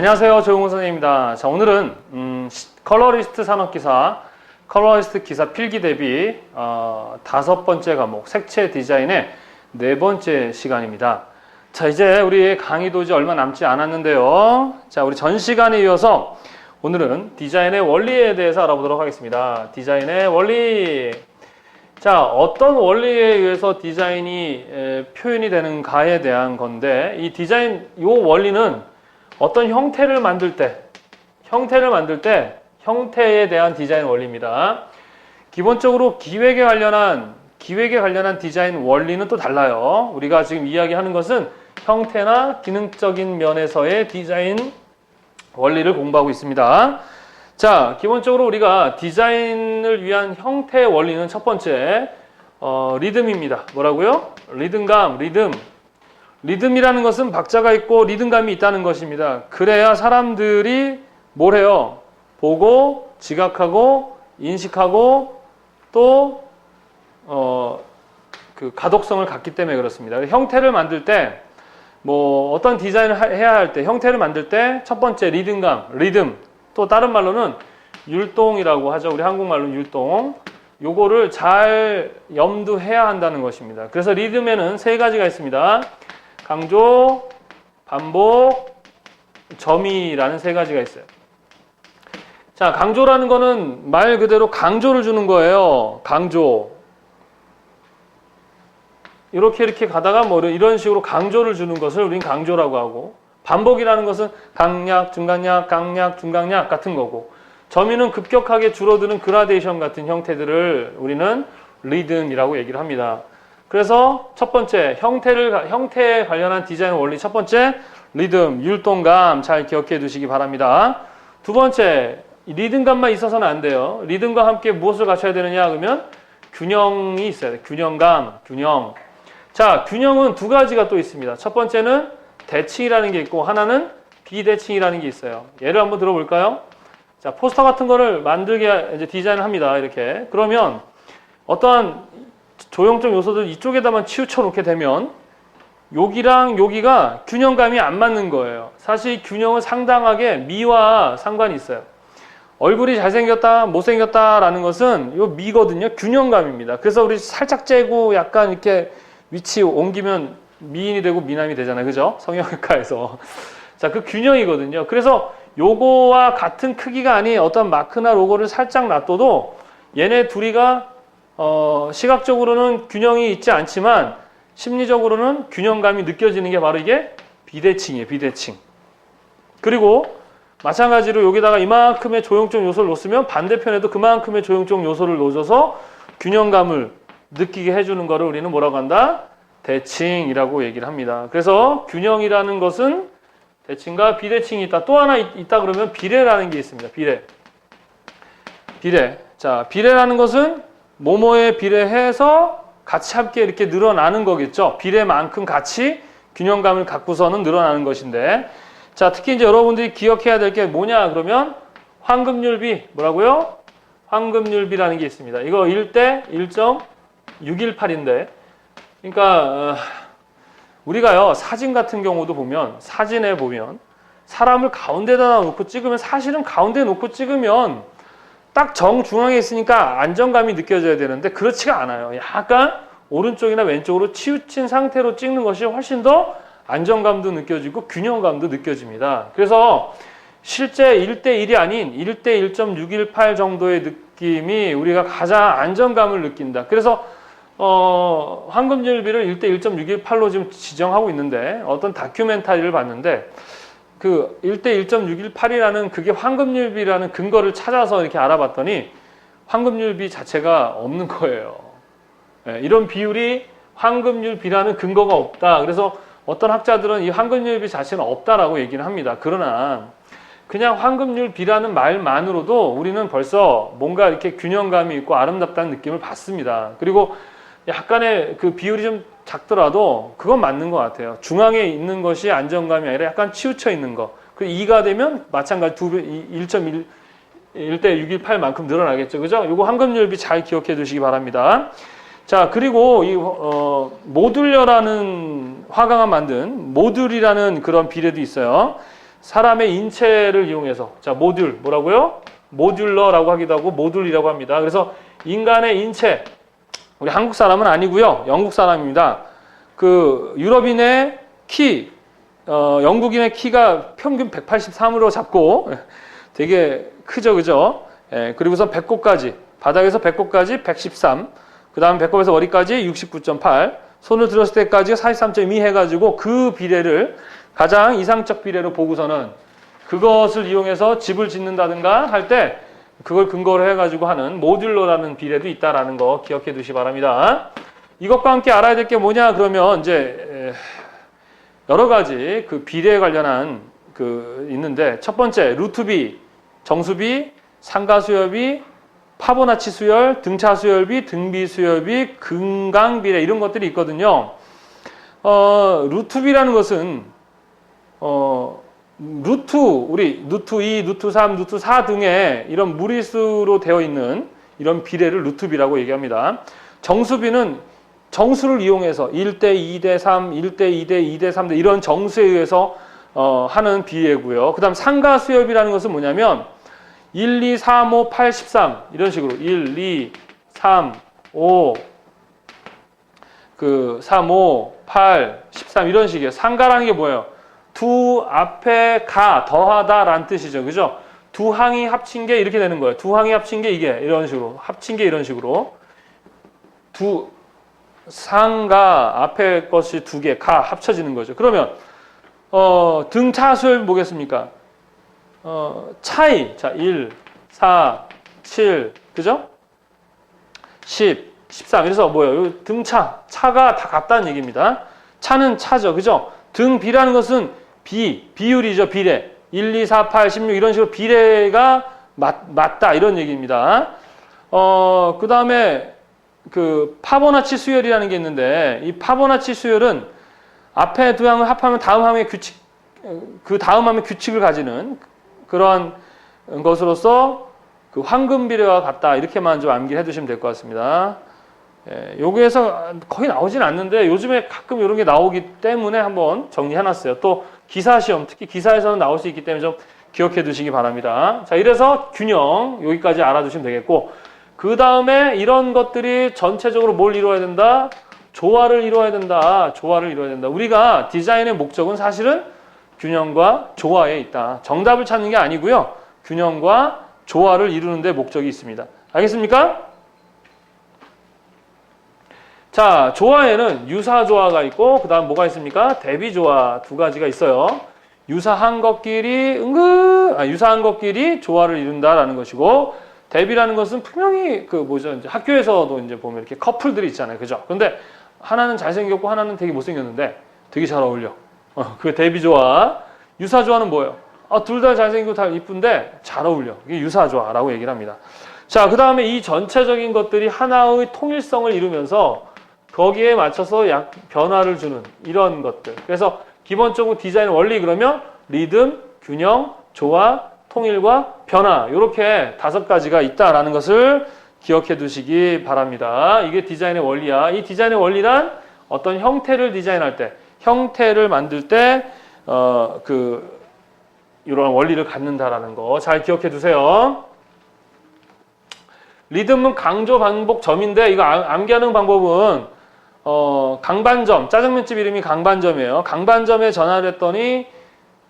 안녕하세요. 조용호 선생님입니다. 자, 오늘은 컬러리스트 산업기사, 컬러리스트 기사 필기 대비 5번째 과목 색채 디자인의 4번째 시간입니다. 자, 이제 우리 강의도 이제 얼마 남지 않았는데요. 자, 우리 전 시간에 이어서 오늘은 디자인의 원리에 대해서 알아보도록 하겠습니다. 디자인의 원리. 자, 어떤 원리에 의해서 디자인이 표현이 되는가에 대한 건데, 이 디자인, 이 원리는 어떤 형태를 만들 때 형태에 대한 디자인 원리입니다. 기본적으로 기획에 관련한 디자인 원리는 또 달라요. 우리가 지금 이야기하는 것은 형태나 기능적인 면에서의 디자인 원리를 공부하고 있습니다. 자, 기본적으로 우리가 디자인을 위한 형태의 원리는 첫 번째 리듬입니다. 뭐라고요? 리듬감, 리듬이라는 것은 박자가 있고 리듬감이 있다는 것입니다. 그래야 사람들이 뭘 해요? 보고, 지각하고, 인식하고, 또 그 가독성을 갖기 때문에 그렇습니다. 형태를 만들 때, 뭐 어떤 디자인을 해야 할 때, 형태를 만들 때 첫 번째 리듬감, 리듬, 또 다른 말로는 율동이라고 하죠. 우리 한국말로는 율동. 요거를 잘 염두해야 한다는 것입니다. 그래서 리듬에는 3가지가 있습니다. 강조, 반복, 점이라는 3가지가 있어요. 자, 강조라는 거는 말 그대로 강조를 주는 거예요. 강조. 이렇게 가다가 뭐 이런 식으로 강조를 주는 것을 우리는 강조라고 하고, 반복이라는 것은 강약, 중강약, 강약, 중강약 같은 거고, 점유는 급격하게 줄어드는 그라데이션 같은 형태들을 우리는 리듬이라고 얘기를 합니다. 그래서 첫 번째 형태에 관련한 디자인 원리 첫 번째 리듬, 율동감 잘 기억해 두시기 바랍니다. 두 번째 리듬감만 있어서는 안 돼요. 리듬과 함께 무엇을 갖춰야 되느냐 그러면 균형이 있어야 돼요. 균형감, 균형. 자, 균형은 2가지가 또 있습니다. 첫 번째는 대칭이라는 게 있고 하나는 비대칭이라는 게 있어요. 예를 한번 들어볼까요? 자, 포스터 같은 거를 만들게 이제 디자인을 합니다. 이렇게. 그러면 어떠한 조형적 요소들 이쪽에다만 치우쳐 놓게 되면 여기랑 여기가 균형감이 안 맞는 거예요. 사실 균형은 상당하게 미와 상관이 있어요. 얼굴이 잘생겼다, 못생겼다라는 것은 요 미거든요. 균형감입니다. 그래서 우리 살짝 째고 약간 이렇게 위치 옮기면 미인이 되고 미남이 되잖아요. 그죠? 성형외과에서. 자, 그 균형이거든요. 그래서 요거와 같은 크기가 아닌 어떤 마크나 로고를 살짝 놔둬도 얘네 둘이가 시각적으로는 균형이 있지 않지만 심리적으로는 균형감이 느껴지는 게 바로 이게 비대칭이에요. 비대칭. 그리고 마찬가지로 여기다가 이만큼의 조형적 요소를 놓으면 반대편에도 그만큼의 조형적 요소를 놓아줘서 균형감을 느끼게 해주는 거를 우리는 뭐라고 한다? 대칭이라고 얘기를 합니다. 그래서 균형이라는 것은 대칭과 비대칭이 있다. 또 하나 있다 그러면 비례라는 게 있습니다. 비례. 자, 비례라는 것은 뭐뭐에 비례해서 같이 함께 이렇게 늘어나는 거겠죠. 비례만큼 같이 균형감을 갖고서는 늘어나는 것인데, 자, 특히 이제 여러분들이 기억해야 될 게 뭐냐 그러면 황금률비, 뭐라고요? 황금률비라는 게 있습니다. 이거 1대 1.618인데, 그러니까 우리가요 사진 같은 경우도 보면 사진에 보면 사람을 가운데다 놓고 찍으면 사실은 가운데 놓고 찍으면 딱 정중앙에 있으니까 안정감이 느껴져야 되는데 그렇지가 않아요. 약간 오른쪽이나 왼쪽으로 치우친 상태로 찍는 것이 훨씬 더 안정감도 느껴지고 균형감도 느껴집니다. 그래서 실제 1대1이 아닌 1대 1.618 정도의 느낌이 우리가 가장 안정감을 느낀다. 그래서 황금률비를 1대 1.618로 지금 지정하고 있는데 어떤 다큐멘터리를 봤는데 그 1대 1.618이라는 그게 황금률비라는 근거를 찾아서 이렇게 알아봤더니 황금률비 자체가 없는 거예요. 네, 이런 비율이 황금률비라는 근거가 없다. 그래서 어떤 학자들은 이 황금률비 자체는 없다라고 얘기를 합니다. 그러나 그냥 황금률비라는 말만으로도 우리는 벌써 뭔가 이렇게 균형감이 있고 아름답다는 느낌을 받습니다. 그리고 약간의 그 비율이 좀 작더라도 그건 맞는 것 같아요. 중앙에 있는 것이 안정감이 아니라 약간 치우쳐 있는 거. 그리고 2가 되면 마찬가지 1.1대 618만큼 늘어나겠죠. 그죠? 요거 황금률비 잘 기억해 두시기 바랍니다. 자, 그리고 이 모듈러라는 화가가 만든 모듈이라는 그런 비례도 있어요. 사람의 인체를 이용해서, 자, 모듈, 뭐라고요? 모듈러라고 하기도 하고 모듈이라고 합니다. 그래서 인간의 인체, 우리 한국 사람은 아니고요. 영국 사람입니다. 그 유럽인의 키, 영국인의 키가 평균 183으로 잡고 되게 크죠, 그죠? 예, 그리고서 배꼽까지, 바닥에서 배꼽까지 113, 그 다음 배꼽에서 머리까지 69.8, 손을 들었을 때까지 43.2 해가지고 그 비례를 가장 이상적 비례로 보고서는 그것을 이용해서 집을 짓는다든가 할 때 그걸 근거로 해가지고 하는 모듈러라는 비례도 있다라는 거 기억해 두시기 바랍니다. 이것과 함께 알아야 될 게 뭐냐 그러면 이제 여러 가지 그 비례에 관련한 그 있는데 첫 번째 루트비, 정수비, 상가수열비, 파보나치 수열, 등차수열비, 등비수열비, 근강비례 이런 것들이 있거든요. 루트비라는 것은 우리 루트 2, 루트 3, 루트 4 등의 이런 무리수로 되어 있는 이런 비례를 루트비라고 얘기합니다. 정수비는 정수를 이용해서 1대 2대 3, 1대 2대 2대 3대 이런 정수에 의해서 하는 비례고요. 그 다음 상가수열비라는 것은 뭐냐면 1, 2, 3, 5, 8, 13 이런 식으로 1, 2, 3, 5 3, 5, 8, 13 이런 식이에요. 상가라는 게 뭐예요? 두 앞에 가 더하다 라는 뜻이죠. 그죠? 두 항이 합친 게 이렇게 되는 거예요. 두 항이 합친 게 이게 이런 식으로 합친 게 이런 식으로 두 상가 앞에 것이 두 개 가 합쳐지는 거죠. 그러면 등차수열 보겠습니까? 차이 자 1, 4, 7 그죠? 10, 13 그래서 뭐예요? 등차 차가 다 같다는 얘기입니다. 차는 차죠. 그죠? 등비라는 것은 비율이죠. 비례. 1, 2, 4, 8, 16 이런 식으로 비례가 맞다 이런 얘기입니다. 그 다음에 그 파보나치 수열이라는 게 있는데 이 파보나치 수열은 앞에 두 항을 합하면 다음 항의 규칙, 그 다음 항의 규칙을 가지는 그러한 것으로서 그 황금 비례와 같다 이렇게만 좀 암기해 두시면 될 것 같습니다. 예, 여기에서 거의 나오진 않는데 요즘에 가끔 이런 게 나오기 때문에 한번 정리해놨어요. 또 기사시험, 특히 기사에서는 나올 수 있기 때문에 좀 기억해 두시기 바랍니다. 자, 이래서 균형 여기까지 알아두시면 되겠고 그 다음에 이런 것들이 전체적으로 뭘 이루어야 된다? 조화를 이루어야 된다. 조화를 이루어야 된다. 우리가 디자인의 목적은 사실은 균형과 조화에 있다. 정답을 찾는 게 아니고요. 균형과 조화를 이루는 데 목적이 있습니다. 알겠습니까? 자, 조화에는 유사조화가 있고 그 다음 뭐가 있습니까? 대비조화 두 가지가 있어요. 유사한 것끼리 유사한 것끼리 조화를 이룬다라는 것이고 대비라는 것은 분명히 그 뭐죠? 이제 학교에서도 이제 보면 이렇게 커플들이 있잖아요. 그죠? 근데 하나는 잘생겼고 하나는 되게 못생겼는데 되게 잘 어울려. 그 대비조화. 유사조화는 뭐예요? 둘 다 잘생기고 다 이쁜데 잘 어울려. 이게 유사조화라고 얘기를 합니다. 자, 그 다음에 이 전체적인 것들이 하나의 통일성을 이루면서 거기에 맞춰서 변화를 주는 이런 것들. 그래서 기본적으로 디자인 원리 그러면 리듬, 균형, 조화, 통일과 변화 이렇게 5가지가 있다라는 것을 기억해 두시기 바랍니다. 이게 디자인의 원리야. 이 디자인의 원리란 어떤 형태를 디자인할 때, 형태를 만들 때 이런 원리를 갖는다라는 거 잘 기억해 두세요. 리듬은 강조, 반복, 점인데 이거 암기하는 방법은 강반점, 짜장면집 이름이 강반점이에요. 강반점에 전화를 했더니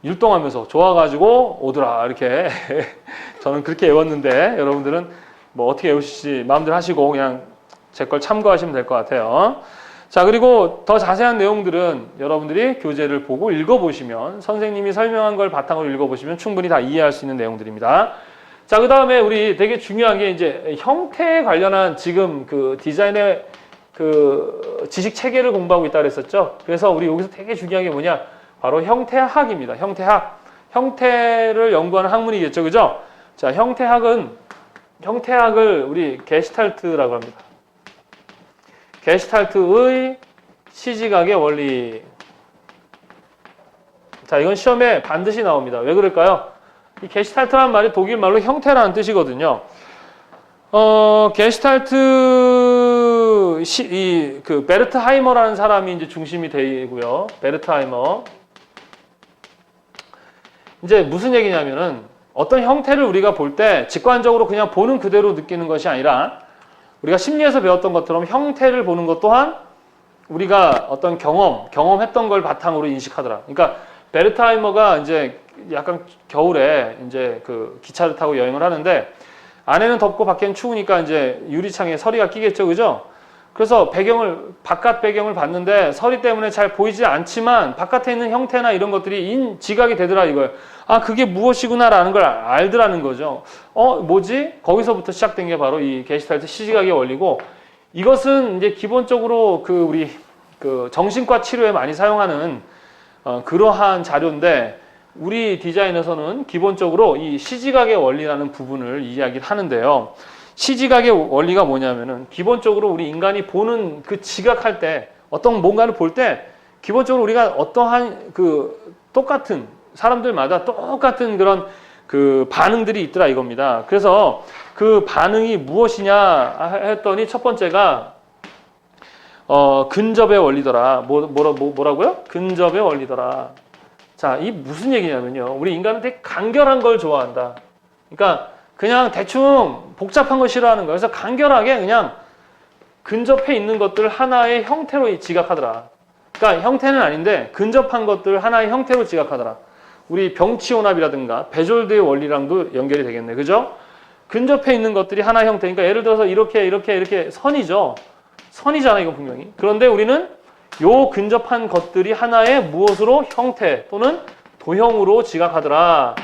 율동하면서 좋아가지고 오더라 이렇게 저는 그렇게 외웠는데 여러분들은 뭐 어떻게 외우실지 마음대로 하시고 그냥 제 걸 참고하시면 될 것 같아요. 자, 그리고 더 자세한 내용들은 여러분들이 교재를 보고 읽어보시면 선생님이 설명한 걸 바탕으로 읽어보시면 충분히 다 이해할 수 있는 내용들입니다. 자, 그 다음에 우리 되게 중요한 게 이제 형태에 관련한 지금 그 디자인의 그 지식 체계를 공부하고 있다고 그랬었죠. 그래서 우리 여기서 되게 중요한 게 뭐냐? 바로 형태학입니다. 형태학. 형태를 연구하는 학문이겠죠. 그죠? 자, 형태학을 우리 게슈탈트라고 합니다. 게슈탈트의 시지각의 원리. 자, 이건 시험에 반드시 나옵니다. 왜 그럴까요? 이 게슈탈트라는 말이 독일 말로 형태라는 뜻이거든요. 게슈탈트 그 베르트 하이머라는 사람이 이제 중심이 되고요. 베르트 하이머. 이제 무슨 얘기냐면은 어떤 형태를 우리가 볼 때 직관적으로 그냥 보는 그대로 느끼는 것이 아니라 우리가 심리에서 배웠던 것처럼 형태를 보는 것 또한 우리가 어떤 경험했던 걸 바탕으로 인식하더라. 그러니까 베르트하이머가 이제 약간 겨울에 이제 그 기차를 타고 여행을 하는데 안에는 덥고 밖에는 추우니까 이제 유리창에 서리가 끼겠죠, 그죠? 그래서 바깥 배경을 봤는데 서리 때문에 잘 보이지 않지만 바깥에 있는 형태나 이런 것들이 지각이 되더라 이거예요. 아, 그게 무엇이구나라는 걸 알더라는 거죠. 뭐지? 거기서부터 시작된 게 바로 이 게슈탈트 시지각의 원리고, 이것은 이제 기본적으로 우리 정신과 치료에 많이 사용하는 그러한 자료인데, 우리 디자인에서는 기본적으로 이 시지각의 원리라는 부분을 이야기를 하는데요. 시지각의 원리가 뭐냐면은 기본적으로 우리 인간이 보는 그 지각할 때 어떤 뭔가를 볼 때 기본적으로 우리가 어떠한 똑같은 사람들마다 똑같은 그런 반응들이 있더라 이겁니다. 그래서 그 반응이 무엇이냐 했더니 첫 번째가 근접의 원리더라. 뭐라고요? 근접의 원리더라. 자, 이 무슨 얘기냐면요. 우리 인간은 되게 간결한 걸 좋아한다. 그러니까 그냥 대충 복잡한 거 싫어하는 거예요. 그래서 간결하게 그냥 근접해 있는 것들 하나의 형태로 지각하더라. 그러니까 형태는 아닌데 근접한 것들 하나의 형태로 지각하더라. 우리 병치혼합이라든가 베졸드의 원리랑도 연결이 되겠네. 그죠? 근접해 있는 것들이 하나의 형태니까 예를 들어서 이렇게 선이죠. 선이잖아, 이거 분명히. 그런데 우리는 요 근접한 것들이 하나의 무엇으로 형태 또는 도형으로 지각하더라.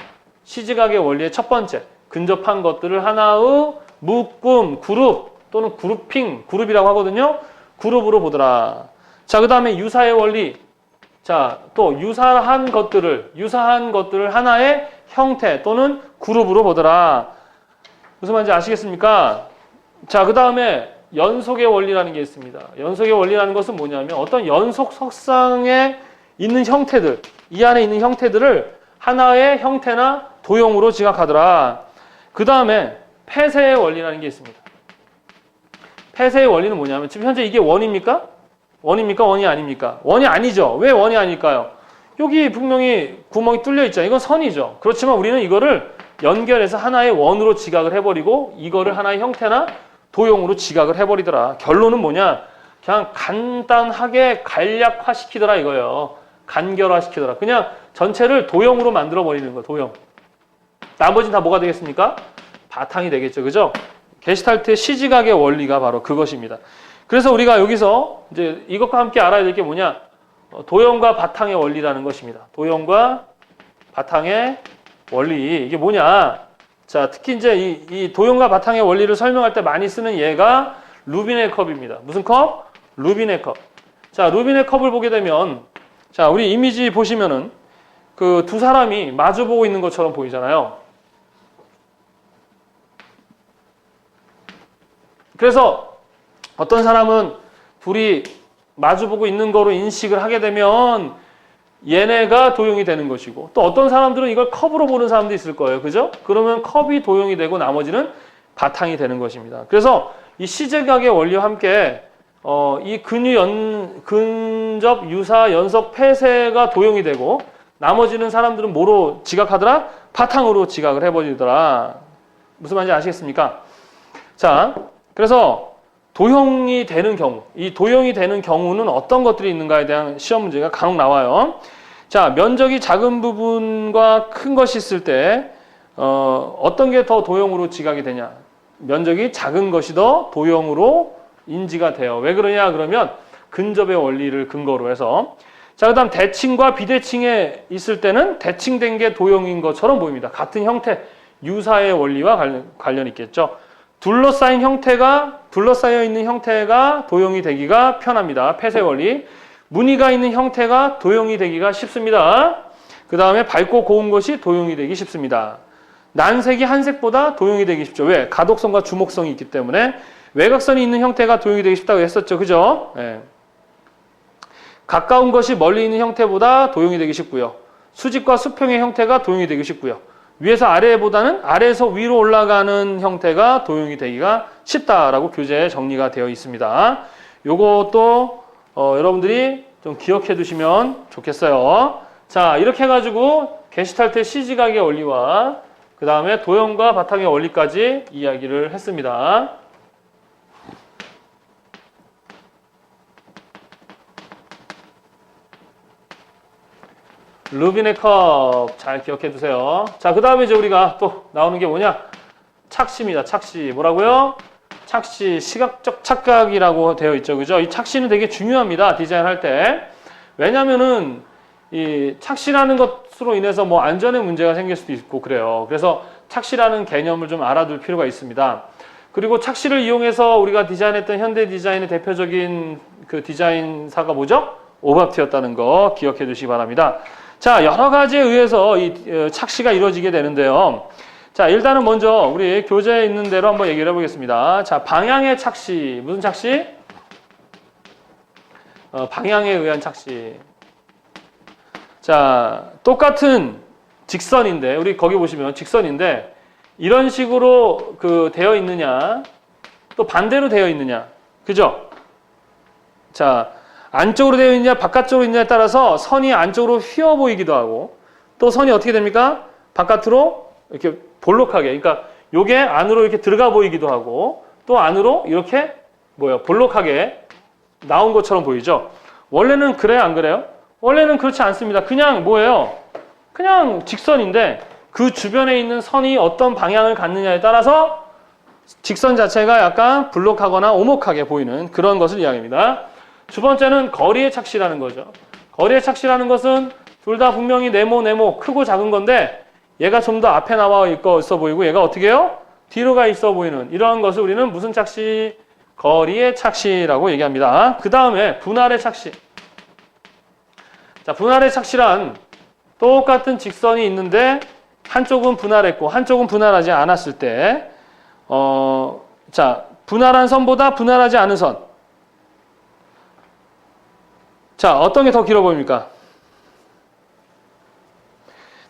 시지각의 원리의 첫 번째. 근접한 것들을 하나의 묶음, 그룹 또는 그룹이라고 하거든요. 그룹으로 보더라. 자, 그 다음에 유사의 원리. 자, 또 유사한 것들을 하나의 형태 또는 그룹으로 보더라. 무슨 말인지 아시겠습니까? 자, 그 다음에 연속의 원리라는 게 있습니다. 연속의 원리라는 것은 뭐냐면 어떤 연속 석상에 있는 형태들, 이 안에 있는 형태들을 하나의 형태나 도형으로 지각하더라. 그 다음에 폐쇄의 원리라는 게 있습니다. 폐쇄의 원리는 뭐냐면 지금 현재 이게 원입니까? 원입니까? 원이 아닙니까? 원이 아니죠. 왜 원이 아닐까요? 여기 분명히 구멍이 뚫려 있잖아요. 이건 선이죠. 그렇지만 우리는 이거를 연결해서 하나의 원으로 지각을 해버리고 이거를 하나의 형태나 도형으로 지각을 해버리더라. 결론은 뭐냐? 그냥 간단하게 간략화시키더라 이거예요. 간결화시키더라. 그냥 전체를 도형으로 만들어버리는 거예요. 도형. 나머지는 다 뭐가 되겠습니까? 바탕이 되겠죠. 그죠? 게슈탈트의 시지각의 원리가 바로 그것입니다. 그래서 우리가 여기서 이제 이것과 함께 알아야 될 게 뭐냐? 도형과 바탕의 원리라는 것입니다. 도형과 바탕의 원리. 이게 뭐냐? 자, 특히 이제 이 도형과 바탕의 원리를 설명할 때 많이 쓰는 예가 루빈의 컵입니다. 무슨 컵? 루빈의 컵. 자, 루빈의 컵을 보게 되면, 자, 우리 이미지 보시면은 두 사람이 마주보고 있는 것처럼 보이잖아요. 그래서 어떤 사람은 둘이 마주보고 있는 거로 인식을 하게 되면 얘네가 도형이 되는 것이고, 또 어떤 사람들은 이걸 컵으로 보는 사람도 있을 거예요. 그죠? 그러면 컵이 도형이 되고 나머지는 바탕이 되는 것입니다. 그래서 이 시지각의 원리와 함께 이 근접, 유사, 연속, 폐쇄가 도형이 되고 나머지는 사람들은 뭐로 지각하더라? 바탕으로 지각을 해버리더라. 무슨 말인지 아시겠습니까? 자, 그래서 도형이 되는 경우, 이 도형이 되는 경우는 어떤 것들이 있는가에 대한 시험 문제가 간혹 나와요. 자, 면적이 작은 부분과 큰 것이 있을 때 어떤 게 더 도형으로 지각이 되냐? 면적이 작은 것이 더 도형으로 인지가 돼요. 왜 그러냐 그러면 근접의 원리를 근거로 해서. 자, 그 다음 대칭과 비대칭에 있을 때는 대칭된 게 도형인 것처럼 보입니다. 같은 형태, 유사의 원리와 관련이 있겠죠. 둘러싸여 있는 형태가 도형이 되기가 편합니다. 폐쇄 원리. 무늬가 있는 형태가 도형이 되기가 쉽습니다. 그 다음에 밝고 고운 것이 도형이 되기 쉽습니다. 난색이 한색보다 도형이 되기 쉽죠. 왜? 가독성과 주목성이 있기 때문에. 외곽선이 있는 형태가 도형이 되기 쉽다고 했었죠. 그죠? 네. 가까운 것이 멀리 있는 형태보다 도형이 되기 쉽고요. 수직과 수평의 형태가 도형이 되기 쉽고요. 위에서 아래보다는 아래에서 위로 올라가는 형태가 도형이 되기가 쉽다라고 교재에 정리가 되어 있습니다. 요것도 여러분들이 좀 기억해 두시면 좋겠어요. 자, 이렇게 해가지고 게슈탈트의 시지각의 원리와 그 다음에 도형과 바탕의 원리까지 이야기를 했습니다. 루빈의 컵 잘 기억해 두세요. 자, 그 다음에 이제 우리가 또 나오는 게 뭐냐? 착시입니다. 착시. 뭐라고요? 착시, 시각적 착각이라고 되어 있죠. 그죠? 이 착시는 되게 중요합니다. 디자인할 때. 왜냐면은 이 착시라는 것으로 인해서 뭐 안전에 문제가 생길 수도 있고 그래요. 그래서 착시라는 개념을 좀 알아둘 필요가 있습니다. 그리고 착시를 이용해서 우리가 디자인했던 현대 디자인의 대표적인 그 디자인사가 뭐죠? 오바프트였다는 거 기억해 두시기 바랍니다. 자, 여러 가지에 의해서 이 착시가 이루어지게 되는데요. 자, 일단은 먼저 우리 교재에 있는 대로 한번 얘기를 해보겠습니다. 자, 방향의 착시. 무슨 착시? 방향에 의한 착시. 자, 똑같은 직선인데, 우리 거기 보시면 직선인데, 이런 식으로 그 되어 있느냐, 또 반대로 되어 있느냐. 그죠? 자, 안쪽으로 되어 있느냐, 바깥쪽으로 있느냐에 따라서 선이 안쪽으로 휘어 보이기도 하고, 또 선이 어떻게 됩니까? 바깥으로 이렇게 볼록하게, 그러니까 요게 안으로 이렇게 들어가 보이기도 하고, 또 안으로 이렇게 볼록하게 나온 것처럼 보이죠? 원래는 그래요, 안 그래요? 원래는 그렇지 않습니다. 그냥 뭐예요? 그냥 직선인데 그 주변에 있는 선이 어떤 방향을 갖느냐에 따라서 직선 자체가 약간 불록하거나 오목하게 보이는 그런 것을 이야기합니다. 두 번째는 거리의 착시라는 거죠. 거리의 착시라는 것은 둘 다 분명히 네모, 크고 작은 건데 얘가 좀 더 앞에 나와 있어 보이고 얘가 어떻게 해요? 뒤로 가 있어 보이는 이러한 것을 우리는 무슨 착시? 거리의 착시라고 얘기합니다. 그 다음에 분할의 착시. 자, 분할의 착시란 똑같은 직선이 있는데 한쪽은 분할했고 한쪽은 분할하지 않았을 때 자, 분할한 선보다 분할하지 않은 선. 자, 어떤 게 더 길어 보입니까?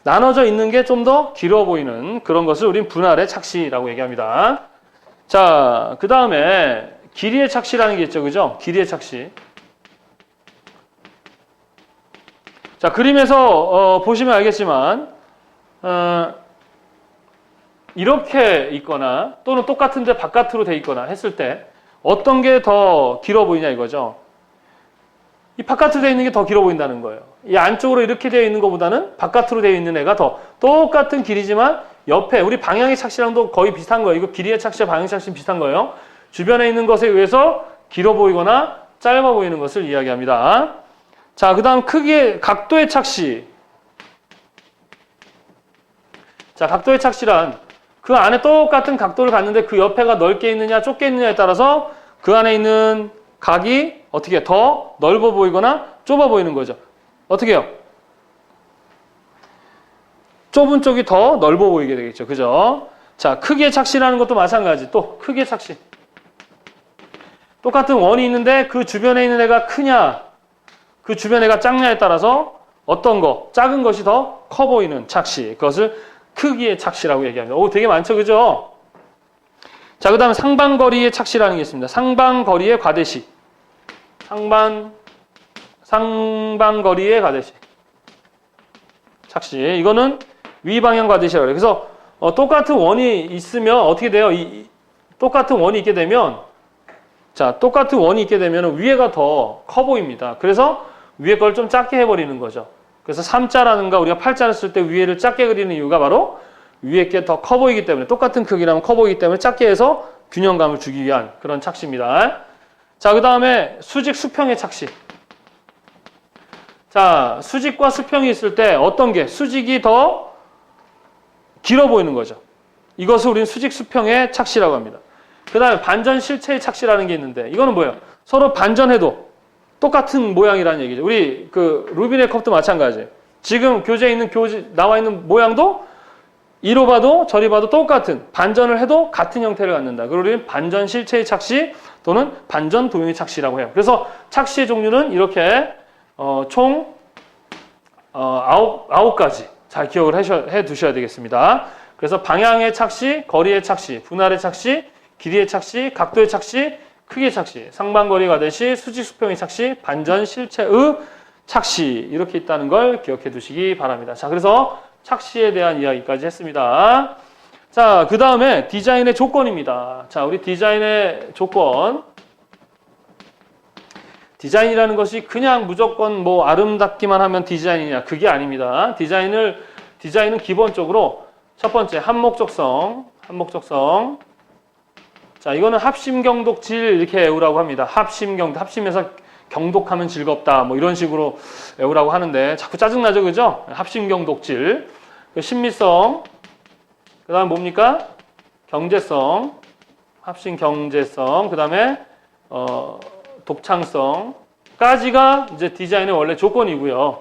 나눠져 있는 게 좀 더 길어 보이는 그런 것을 우린 분할의 착시라고 얘기합니다. 자, 그 다음에 길이의 착시라는 게 있죠. 그죠? 길이의 착시. 자, 그림에서 보시면 알겠지만 이렇게 있거나 또는 똑같은데 바깥으로 돼 있거나 했을 때 어떤 게 더 길어 보이냐 이거죠. 이 바깥으로 되어 있는 게 더 길어 보인다는 거예요. 이 안쪽으로 이렇게 되어 있는 것보다는 바깥으로 되어 있는 애가 더 똑같은 길이지만 옆에 우리 방향의 착시랑도 거의 비슷한 거예요. 이거 길이의 착시와 방향의 착시는 비슷한 거예요. 주변에 있는 것에 의해서 길어 보이거나 짧아 보이는 것을 이야기합니다. 자, 그 다음 크기의 각도의 착시. 자, 각도의 착시란 그 안에 똑같은 각도를 갖는데 그 옆에가 넓게 있느냐 좁게 있느냐에 따라서 그 안에 있는 각이 어떻게 더 넓어 보이거나 좁아 보이는 거죠. 어떻게 해요? 좁은 쪽이 더 넓어 보이게 되겠죠. 그죠? 자, 크기의 착시라는 것도 마찬가지. 또 크기의 착시. 똑같은 원이 있는데 그 주변에 있는 애가 크냐 그 주변 애가 작냐에 따라서 어떤 거, 작은 것이 더 커 보이는 착시. 그것을 크기의 착시라고 얘기합니다. 오, 되게 많죠. 그죠? 자, 그 다음에 상반거리의 착시라는 게 있습니다. 상반거리의 과대시. 상반거리의 과대시. 착시. 이거는 위방향 과대시라고 그래요. 그래서 똑같은 원이 있으면 어떻게 돼요? 똑같은 원이 있게 되면 자, 똑같은 원이 있게 되면 위에가 더 커 보입니다. 그래서 위에 걸 좀 작게 해버리는 거죠. 그래서 3자라든가 우리가 8자를 쓸 때 위에를 작게 그리는 이유가 바로 위에 게 더 커 보이기 때문에 똑같은 크기라면 커 보이기 때문에 작게 해서 균형감을 주기 위한 그런 착시입니다. 자, 그 다음에 수직 수평의 착시. 자, 수직과 수평이 있을 때 어떤 게 수직이 더 길어 보이는 거죠. 이것을 우리는 수직 수평의 착시라고 합니다. 그 다음에 반전 실체의 착시라는 게 있는데 이거는 뭐예요? 서로 반전해도 똑같은 모양이라는 얘기죠. 우리 그 루빈의 컵도 마찬가지예요. 지금 교재에 있는 나와 있는 모양도 이로 봐도 저리 봐도 똑같은 반전을 해도 같은 형태를 갖는다. 그걸 우리는 반전 실체의 착시 또는 반전 도형의 착시라고 해요. 그래서 착시의 종류는 이렇게 총 9가지 잘 기억을 해 두셔야 되겠습니다. 그래서 방향의 착시, 거리의 착시, 분할의 착시, 길이의 착시, 각도의 착시, 크기의 착시, 상반거리 과대시, 수직 수평의 착시, 반전 실체의 착시 이렇게 있다는 걸 기억해 두시기 바랍니다. 자, 그래서 착시에 대한 이야기까지 했습니다. 자, 그 다음에 디자인의 조건입니다. 자, 우리 디자인의 조건. 디자인이라는 것이 그냥 무조건 뭐 아름답기만 하면 디자인이냐, 그게 아닙니다. 디자인은 기본적으로 첫 번째 한목적성. 자, 이거는 합심경독질 이렇게 외우라고 합니다. 합심해서 경독하면 즐겁다 뭐 이런 식으로 외우라고 하는데 자꾸 짜증나죠, 그죠? 합심경독질. 신미성, 그 다음에 뭡니까? 경제성, 합심경제성, 그 다음에 독창성까지가 이제 디자인의 원래 조건이고요.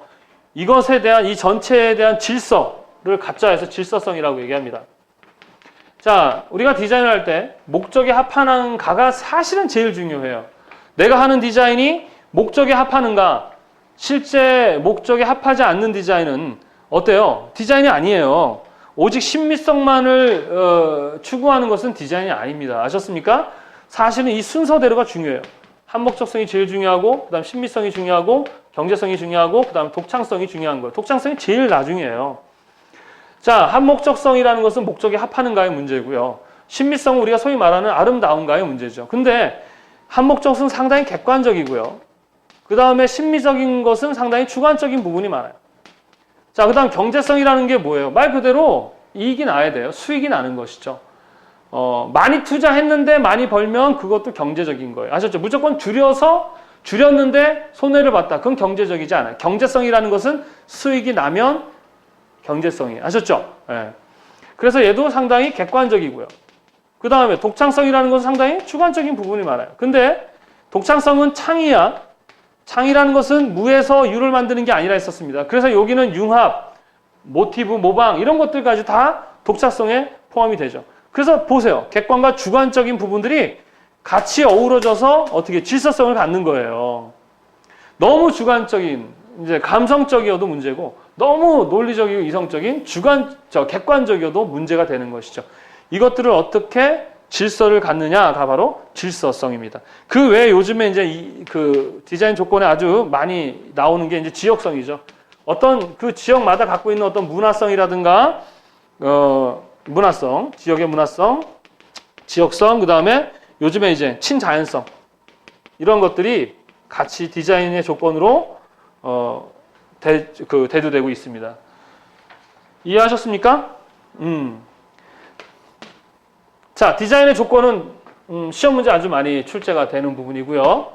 이것에 대한 이 전체에 대한 질서를 갖자해서 질서성이라고 얘기합니다. 자, 우리가 디자인을 할 때 목적에 합하는가가 사실은 제일 중요해요. 내가 하는 디자인이 목적에 합하는가, 실제 목적에 합하지 않는 디자인은 어때요? 디자인이 아니에요. 오직 신미성만을 추구하는 것은 디자인이 아닙니다. 아셨습니까? 사실은 이 순서대로가 중요해요. 한목적성이 제일 중요하고, 그 다음 신미성이 중요하고, 경제성이 중요하고, 그 다음 독창성이 중요한 거예요. 독창성이 제일 나중이에요. 자, 한목적성이라는 것은 목적에 합하는가의 문제고요. 신미성은 우리가 소위 말하는 아름다운가의 문제죠. 근데 한목적성은 상당히 객관적이고요. 그 다음에 신미적인 것은 상당히 주관적인 부분이 많아요. 자, 그 다음 경제성이라는 게 뭐예요? 말 그대로 이익이 나야 돼요. 수익이 나는 것이죠. 많이 투자했는데 많이 벌면 그것도 경제적인 거예요. 아셨죠? 무조건 줄였는데 손해를 봤다. 그건 경제적이지 않아요. 경제성이라는 것은 수익이 나면 경제성이에요. 아셨죠? 네. 그래서 얘도 상당히 객관적이고요. 그 다음에 독창성이라는 것은 상당히 주관적인 부분이 많아요. 근데 독창성은 창이야. 창이라는 것은 무에서 유를 만드는 게 아니라 했었습니다. 그래서 여기는 융합, 모티브, 모방 이런 것들까지 다 독창성에 포함이 되죠. 그래서 보세요. 객관과 주관적인 부분들이 같이 어우러져서 어떻게 질서성을 갖는 거예요. 너무 주관적인, 이제 감성적이어도 문제고 너무 논리적이고 이성적인 객관적이어도 문제가 되는 것이죠. 이것들을 어떻게 질서를 갖느냐가 바로 질서성입니다. 그 외에 요즘에 이제 그 디자인 조건에 아주 많이 나오는 게 이제 지역성이죠. 어떤 그 지역마다 갖고 있는 어떤 문화성이라든가 문화성, 지역의 문화성, 지역성, 그 다음에 요즘에 이제 친자연성 이런 것들이 같이 디자인의 조건으로 대두되고 있습니다. 이해하셨습니까? 자, 디자인의 조건은 시험 문제 아주 많이 출제가 되는 부분이고요.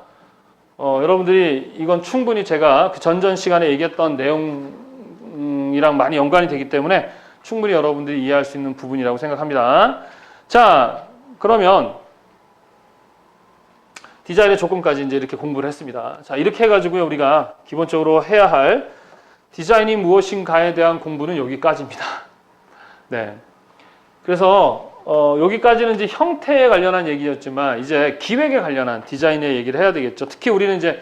여러분들이 이건 충분히 제가 그 전전 시간에 얘기했던 내용이랑 많이 연관이 되기 때문에 충분히 여러분들이 이해할 수 있는 부분이라고 생각합니다. 자, 그러면 디자인의 조건까지 이제 이렇게 공부를 했습니다. 자, 이렇게 해가지고요, 우리가 기본적으로 해야 할 디자인이 무엇인가에 대한 공부는 여기까지입니다. 네. 그래서 여기까지는 이제 형태에 관련한 얘기였지만 이제 기획에 관련한 디자인의 얘기를 해야 되겠죠. 특히 우리는 이제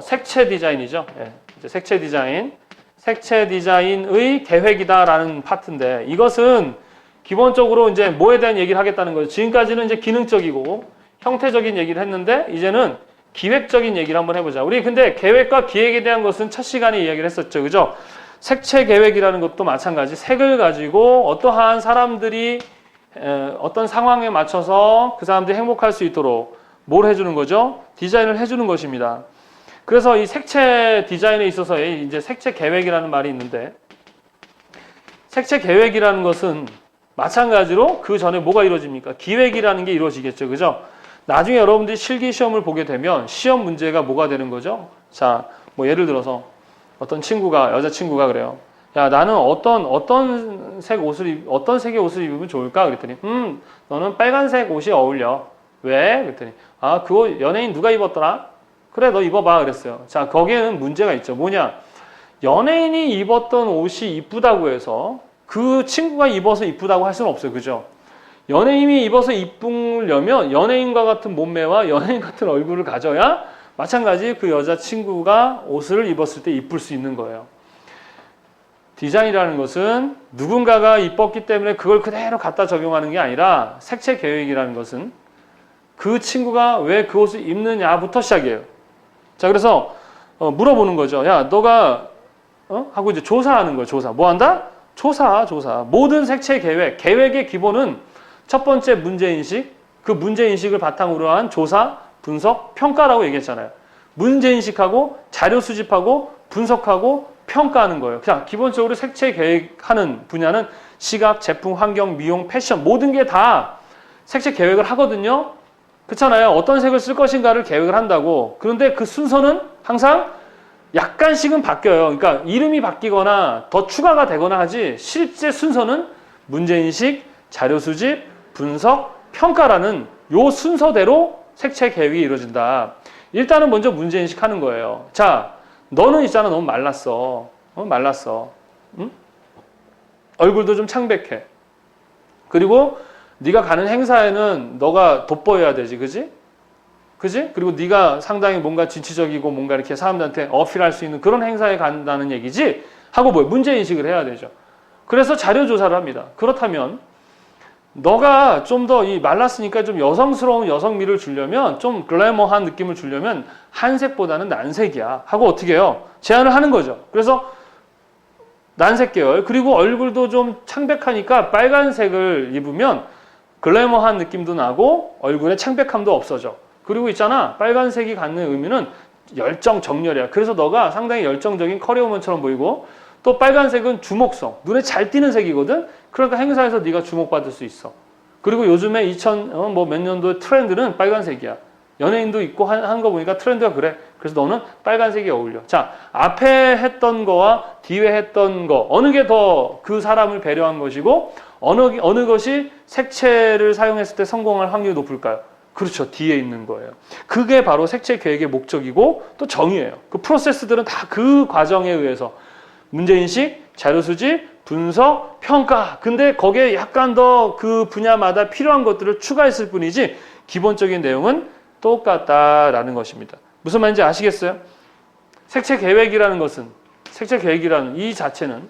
색채 디자인이죠. 예, 이제 색채 디자인의 계획이다라는 파트인데 이것은 기본적으로 이제 뭐에 대한 얘기를 하겠다는 거죠. 지금까지는 이제 기능적이고 형태적인 얘기를 했는데 이제는 기획적인 얘기를 한번 해보자. 우리 근데 계획과 기획에 대한 것은 첫 시간에 이야기를 했었죠. 그죠? 색채 계획이라는 것도 마찬가지. 색을 가지고 어떠한 사람들이 어떤 상황에 맞춰서 그 사람들이 행복할 수 있도록 뭘 해주는 거죠? 디자인을 해주는 것입니다. 그래서 이 색채 디자인에 있어서의 이제 색채 계획이라는 말이 있는데 색채 계획이라는 것은 마찬가지로 그 전에 뭐가 이루어집니까? 기획이라는 게 이루어지겠죠. 그죠? 나중에 여러분들이 실기 시험을 보게 되면 시험 문제가 뭐가 되는 거죠? 자, 뭐 예를 들어서 어떤 여자친구가 그래요. 야, 나는 어떤 색의 옷을 입으면 좋을까? 그랬더니, 너는 빨간색 옷이 어울려. 왜? 그랬더니, 그거 연예인 누가 입었더라? 그래, 너 입어봐. 그랬어요. 자, 거기에는 문제가 있죠. 뭐냐? 연예인이 입었던 옷이 이쁘다고 해서 그 친구가 입어서 이쁘다고 할 수는 없어요. 그죠? 연예인이 입어서 이쁘려면 연예인과 같은 몸매와 연예인 같은 얼굴을 가져야 마찬가지 그 여자친구가 옷을 입었을 때 이쁠 수 있는 거예요. 디자인이라는 것은 누군가가 이뻤기 때문에 그걸 그대로 갖다 적용하는 게 아니라 색채 계획이라는 것은 그 친구가 왜 그 옷을 입느냐부터 시작해요. 자, 그래서 물어보는 거죠. 야, 너가 하고 이제 조사하는 거예요. 조사. 뭐 한다? 조사. 모든 색채 계획의 기본은 첫 번째 문제인식, 그 문제인식을 바탕으로 한 조사, 분석, 평가라고 얘기했잖아요. 문제인식하고 자료 수집하고 분석하고 평가하는 거예요. 그냥 기본적으로 색채 계획하는 분야는 시각, 제품, 환경, 미용, 패션 모든 게 다 색채 계획을 하거든요. 그렇잖아요. 어떤 색을 쓸 것인가를 계획을 한다고. 그런데 그 순서는 항상 약간씩은 바뀌어요. 그러니까 이름이 바뀌거나 더 추가가 되거나 하지 실제 순서는 문제인식, 자료 수집, 분석, 평가라는 요 순서대로 색채 계획이 이루어진다. 일단은 먼저 문제인식 하는 거예요. 자, 너는 있잖아. 너무 말랐어. 말랐어. 응? 얼굴도 좀 창백해. 그리고 네가 가는 행사에는 너가 돋보여야 되지. 그지? 그리고 네가 상당히 뭔가 진취적이고 뭔가 이렇게 사람들한테 어필할 수 있는 그런 행사에 간다는 얘기지? 하고 문제인식을 해야 되죠. 그래서 자료 조사를 합니다. 그렇다면 너가 좀 더 이 말랐으니까 좀 여성스러운 여성미를 주려면 좀 글래머한 느낌을 주려면 한색보다는 난색이야 하고 어떻게 해요? 제안을 하는 거죠. 그래서 난색 계열 그리고 얼굴도 좀 창백하니까 빨간색을 입으면 글래머한 느낌도 나고 얼굴에 창백함도 없어져. 그리고 있잖아 빨간색이 갖는 의미는 열정, 정열이야. 그래서 너가 상당히 열정적인 커리어우먼처럼 보이고 또 빨간색은 주목성, 눈에 잘 띄는 색이거든. 그러니까 행사에서 네가 주목받을 수 있어. 그리고 요즘에 2000 몇 년도의 트렌드는 빨간색이야. 연예인도 있고 한 거 보니까 트렌드가 그래. 그래서 너는 빨간색이 어울려. 자, 앞에 했던 거와 뒤에 했던 거 어느 게 더 그 사람을 배려한 것이고 어느 것이 색채를 사용했을 때 성공할 확률이 높을까요? 그렇죠. 뒤에 있는 거예요. 그게 바로 색채 계획의 목적이고 또 정의예요. 그 프로세스들은 다 그 과정에 의해서 문제인식, 자료 수집, 분석, 평가. 근데 거기에 약간 더 그 분야마다 필요한 것들을 추가했을 뿐이지 기본적인 내용은 똑같다라는 것입니다. 무슨 말인지 아시겠어요? 색채 계획이라는 것은 색채 계획이라는 이 자체는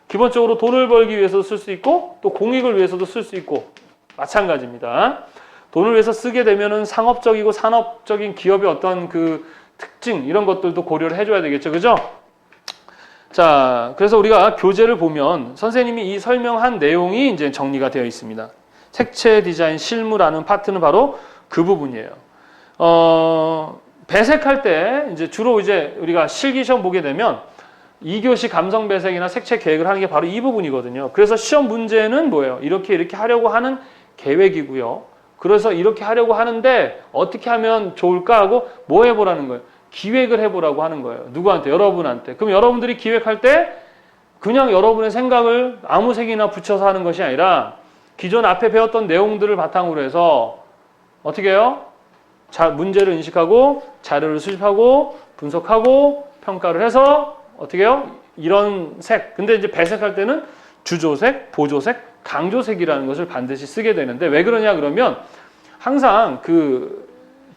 기본적으로 돈을 벌기 위해서도 쓸 수 있고 또 공익을 위해서도 쓸 수 있고 마찬가지입니다. 돈을 위해서 쓰게 되면은 상업적이고 산업적인 기업의 어떤 그 특징 이런 것들도 고려를 해줘야 되겠죠, 그죠? 자, 그래서 우리가 교재를 보면 선생님이 이 설명한 내용이 이제 정리가 되어 있습니다. 색채 디자인 실무라는 파트는 바로 그 부분이에요. 배색할 때 이제 주로 이제 우리가 실기시험 보게 되면 2교시 감성 배색이나 색채 계획을 하는 게 바로 이 부분이거든요. 그래서 시험 문제는 뭐예요? 이렇게 하려고 하는 계획이고요. 그래서 이렇게 하려고 하는데 어떻게 하면 좋을까 하고 뭐 해보라는 거예요? 기획을 해보라고 하는 거예요. 누구한테? 여러분한테. 그럼 여러분들이 기획할 때 그냥 여러분의 생각을 아무 색이나 붙여서 하는 것이 아니라 기존 앞에 배웠던 내용들을 바탕으로 해서 어떻게 해요? 문제를 인식하고 자료를 수집하고 분석하고 평가를 해서 어떻게 해요? 이런 색. 근데 이제 배색할 때는 주조색, 보조색, 강조색이라는 것을 반드시 쓰게 되는데 왜 그러냐 그러면 항상 그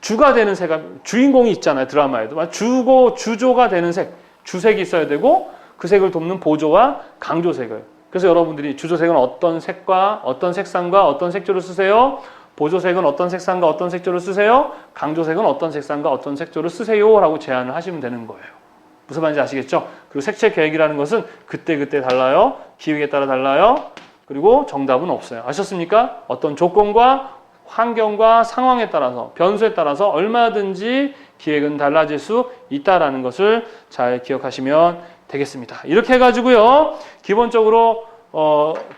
주가 되는 색, 주인공이 있잖아요. 드라마에도. 주조가 되는 색, 주색이 있어야 되고 그 색을 돕는 보조와 강조색을. 그래서 여러분들이 주조색은 어떤 색과 어떤 색상과 어떤 색조를 쓰세요. 보조색은 어떤 색상과 어떤 색조를 쓰세요. 강조색은 어떤 색상과 어떤 색조를 쓰세요. 라고 제안을 하시면 되는 거예요. 무슨 말인지 아시겠죠? 그리고 색채 계획이라는 것은 그때그때 달라요. 기획에 따라 달라요. 그리고 정답은 없어요. 아셨습니까? 어떤 조건과 환경과 상황에 따라서 변수에 따라서 얼마든지 기획은 달라질 수 있다는 것을 잘 기억하시면 되겠습니다. 이렇게 해가지고요. 기본적으로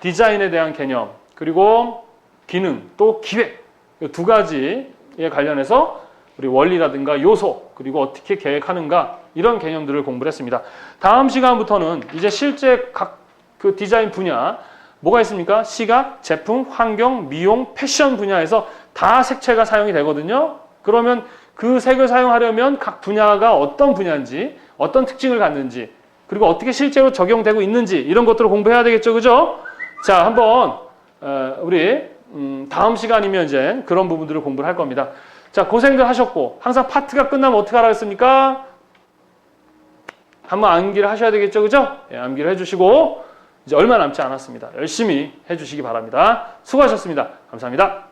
디자인에 대한 개념 그리고 기능 또 기획 이 두 가지에 관련해서 우리 원리라든가 요소 그리고 어떻게 계획하는가 이런 개념들을 공부를 했습니다. 다음 시간부터는 이제 실제 각 그 디자인 분야 뭐가 있습니까? 시각, 제품, 환경, 미용, 패션 분야에서 다 색채가 사용이 되거든요. 그러면 그 색을 사용하려면 각 분야가 어떤 분야인지 어떤 특징을 갖는지 그리고 어떻게 실제로 적용되고 있는지 이런 것들을 공부해야 되겠죠. 그죠? 자, 한번 우리 다음 시간이면 이제 그런 부분들을 공부를 할 겁니다. 자, 고생들 하셨고 항상 파트가 끝나면 어떻게 하라 했습니까? 한번 암기를 하셔야 되겠죠. 그죠? 예, 암기를 해주시고 이제 얼마 남지 않았습니다. 열심히 해주시기 바랍니다. 수고하셨습니다. 감사합니다.